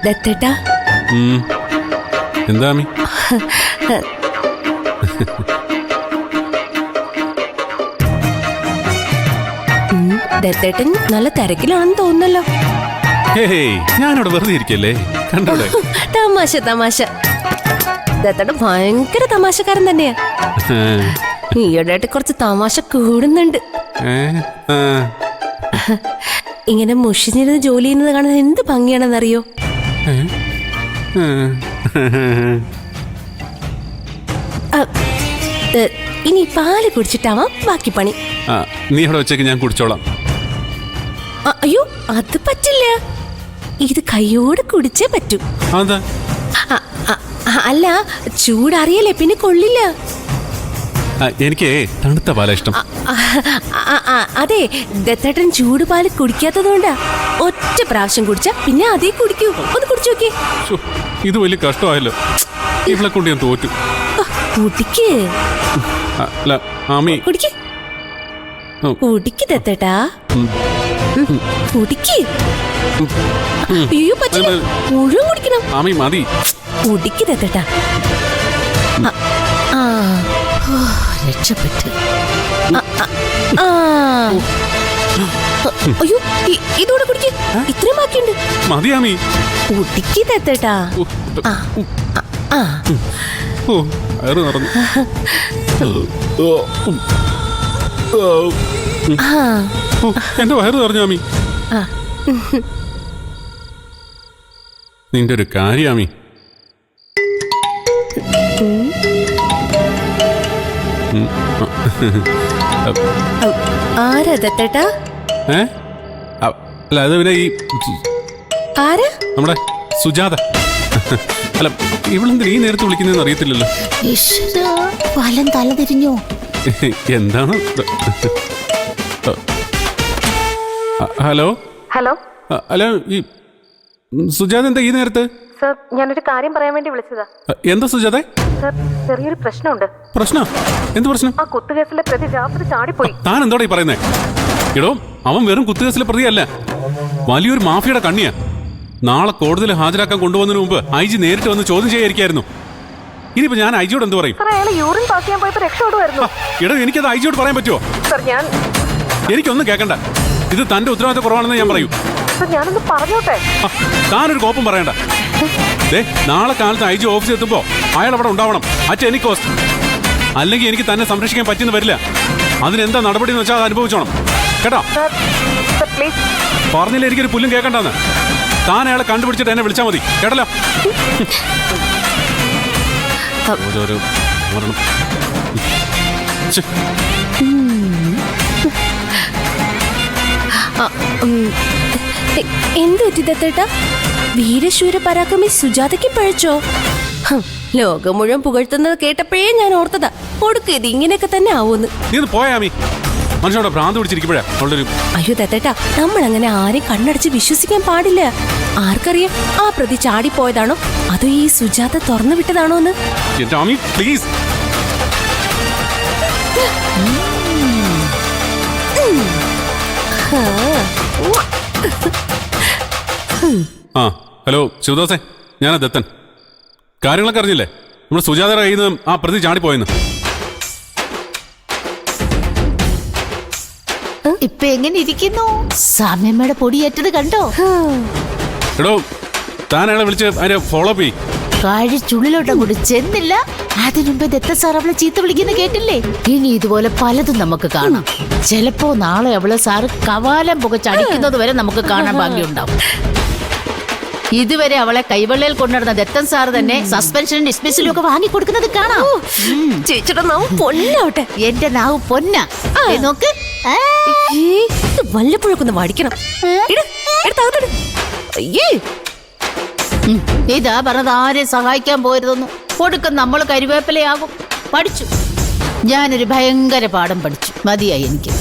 ദത്തേട്ടാ. എന്താ അമ്മി? ദത്തേട്ടൻ നല്ല തിരക്കിലാണെന്ന് തോന്നുന്നല്ലോ. ഞാനിവിടെ വെറുതെ ഇരിക്കല്ലേ, കണ്ടോടെ. തമാശ തമാശ. ദത്തേട്ടൻ ഭയങ്കര തമാശക്കാരൻ തന്നെയാ. ഈയിടെയായിട്ട് കുറച്ച് തമാശ കൂടുന്നുണ്ട്. ഇങ്ങനെ മുഷിഞ്ഞിരുന്ന് ജോലി ചെയ്യുന്നത് കാണാൻ എന്ത് ഭംഗിയാണെന്നറിയോ? ഇനി പാല് കുടിച്ചിട്ടാവാം ബാക്കി പണി. നീ ഇവിടെ വെച്ചേക്ക്, ഞാൻ കുടിച്ചോളാം. അയ്യോ, അത് പറ്റില്ല. ഇത് കൈയോടെ കുടിച്ചേ പറ്റൂ. അല്ല, ചൂടറിയല്ലേ, പിന്നെ കൊള്ളില്ല. എനിക്ക് തണുത്ത പാലാ ഇഷ്ടം. അതെ, ദത്തേട്ടൻ ചൂടുപാല് കുടിക്കാത്തതുകൊണ്ടാ. ഒറ്റ പ്രാവശ്യം കുടിച്ചാ പിന്നെ അതേ കുടിക്കൂ. ഒന്ന് കുടിച്ചു നോക്കിയേ. ഇത് വലിയ കഷ്ടമായല്ലോ, ഇവളെ കൊണ്ട് ഞാൻ തോറ്റു. കുടിക്ക്. കുടിക്ക് കുടിക്ക് ദത്തേട്ടാ, കുടിക്ക്. അയ്യോ പറ്റില്ല, മുഴുവൻ കുടിക്കണം. മതി. കുടിക്ക് ദത്തേട്ടാ. രക്ഷപ്പെട്ട്. അയ്യോ, ഇതോടെ കുടിക്ക്. ഇത്രയും ബാക്കിയുണ്ട്. മതിയാമി. കുടിക്ക് ദത്തേട്ടാ. എന്റെ വയറ് നിറഞ്ഞാമി. നിന്റെ ഒരു കാര്യാമി. ആരാ ദത്തേട്ടാ? അല്ല, അത് പിന്നെ ഈ ആരാ? നമ്മുടെ സുജാത. അല്ല, ഇവളെന്തിനാ ഈ നേരത്തെ വിളിക്കുന്നതെന്ന് അറിയത്തില്ലല്ലോ. വലം തല തിരിഞ്ഞോ? എന്താണ്? ഹലോ ഹലോ ഹലോ, ഈ സുജാത എന്താ ഈ നേരത്ത്? സർ, ഞാനൊരു കാര്യം പറയാൻ വേണ്ടി വിളിച്ചതാ. എന്താ സുജാത? സർ, ചെറിയൊരു പ്രശ്നമുണ്ട്. പ്രശ്നം? എന്ത് പ്രശ്നം? ആ കുത്തുകേസിലെ പ്രതി രാത്രി ചാടിപ്പോയി. താൻ എന്തോടാ ഈ പറയുന്നേ? എടോ, അവൻ വെറും കുത്തുകേസിലെ പ്രതിയല്ല, വലിയൊരു മാഫിയുടെ കണ്ണിയാ. നാളെ കോടതിയിൽ ഹാജരാക്കാൻ കൊണ്ടുപോകുന്നതിന് മുമ്പ് IG നേരിട്ട് വന്ന് ചോദ്യം ചെയ്യായിരിക്കായിരുന്നു. ഇനിയിപ്പോ ഞാൻ IG-യോട് എന്ത് പറയും? യൂറിൻ പാസ് ചെയ്യാൻ പോയപ്പോ രക്ഷപ്പെടുമായിരുന്നു. എടോ, എനിക്കത് IG-യോട് പറയാൻ പറ്റുമോ? സർ, എനിക്കൊന്നും കേൾക്കണ്ട. ഇത് തന്റെ ഉത്തരവാദിത്ത കുറവാണെന്ന് ഞാൻ പറയൂ. ഞാനൊന്ന് പറഞ്ഞോട്ടെ. താനൊരു കോപ്പം പറയണ്ട. നാളെ കാലത്ത് IG ഓഫീസിൽ എത്തുമ്പോ അയാൾ അവിടെ ഉണ്ടാവണം, അറ്റ് എനി കോസ്റ്റ്. അല്ലെങ്കിൽ എനിക്ക് തന്നെ സംരക്ഷിക്കാൻ പറ്റിയെന്ന് വരില്ല. അതിനെന്താ നടപടി എന്ന് വെച്ചാൽ അത് അനുഭവിച്ചോണം, കേട്ടോ? പറഞ്ഞില്ല എനിക്കൊരു പുല്ലും കേൾക്കണ്ടെന്ന്. താൻ അയാളെ കണ്ടുപിടിച്ചിട്ട് എന്നെ വിളിച്ചാൽ മതി, കേട്ടല്ലോ? എന്ത് പറ്റി ദത്തേട്ടാ? വീരശൂര പരാക്രമി സുജാതയ്ക്ക് പഴച്ചോ? ലോകം മുഴുവൻ പുകഴ്ത്തുന്നത് കേട്ടപ്പോഴേ ഞാൻ ഓർത്തതാ, കൊടുക്കത് ഇങ്ങനെയൊക്കെ തന്നെ ആവൂന്ന്. മനുഷ്യനോട് ഭ്രാന്ത് പിടിച്ചിരിക്കുമ്പോഴാ. അയ്യോ ദത്തേട്ടാ, നമ്മൾ അങ്ങനെ ആരെയും കണ്ണടച്ച് വിശ്വസിക്കാൻ പാടില്ല. ആർക്കറിയാം, ആ പ്രതി ചാടിപ്പോയതാണോ അതോ ഈ സുജാത തുറന്നു വിട്ടതാണോ എന്ന്. പ്ലീസ്. ഹലോ ശിവദാസേ, ഞാനാ ദത്തൻ. കാര്യങ്ങളൊക്കെ അറിഞ്ഞില്ലേ? നമ്മുടെ സുജാതയുടെ കയ്യിൽ നിന്ന് ആ പ്രതി ചാടിപ്പോയെന്ന്. ഇപ്പൊ എങ്ങനെ ഇരിക്കുന്നു? സാമ്യമ്മയുടെ പൊടിയേറ്റത് കണ്ടോ? എടോ, താൻ അയാളെ വിളിച്ച് അതിനെ ഫോളോ അപ്പ് ചെയ്യ്. കാഴിച്ചുള്ളിലോട്ട് കൂടി ചെന്നില്ല. അതിനുമ്പ് ദത്ത സാർ അവളെ ചീത്ത വിളിക്കുന്ന കേട്ടില്ലേ? ഇനി ഇതുപോലെ പലതും നമുക്ക് കാണാം. ചിലപ്പോ നാളെ അവളെ സാറ് കവാലം പുകച്ചടിക്കുന്നത് വരെ നമുക്ക് കാണാൻ ഭാഗ്യമുണ്ടാവും. ഇതുവരെ അവളെ കൈവെള്ളയിൽ കൊണ്ടുവരുന്ന ദത്തൻ സാർ തന്നെ സസ്പെൻഷനും ഡിസ്മിസിലും ഒക്കെ വാങ്ങിക്കൊടുക്കുന്നത് കാണാം. ചേച്ചിയുടെ നാവ് പൊന്നാവട്ടെ. എന്റെ നാവ് പൊന്ന നോക്ക്. വല്ലപ്പോഴൊക്കെ വാടിക്കണം. ഇതാ പറഞ്ഞത്, ആരെ സഹായിക്കാൻ പോരുതെന്നു. കൊടുക്കും നമ്മൾ കരിവേപ്പിലയാകും. പഠിച്ചു, ഞാനൊരു ഭയങ്കര പാഠം പഠിച്ചു. മതിയായി എനിക്ക്.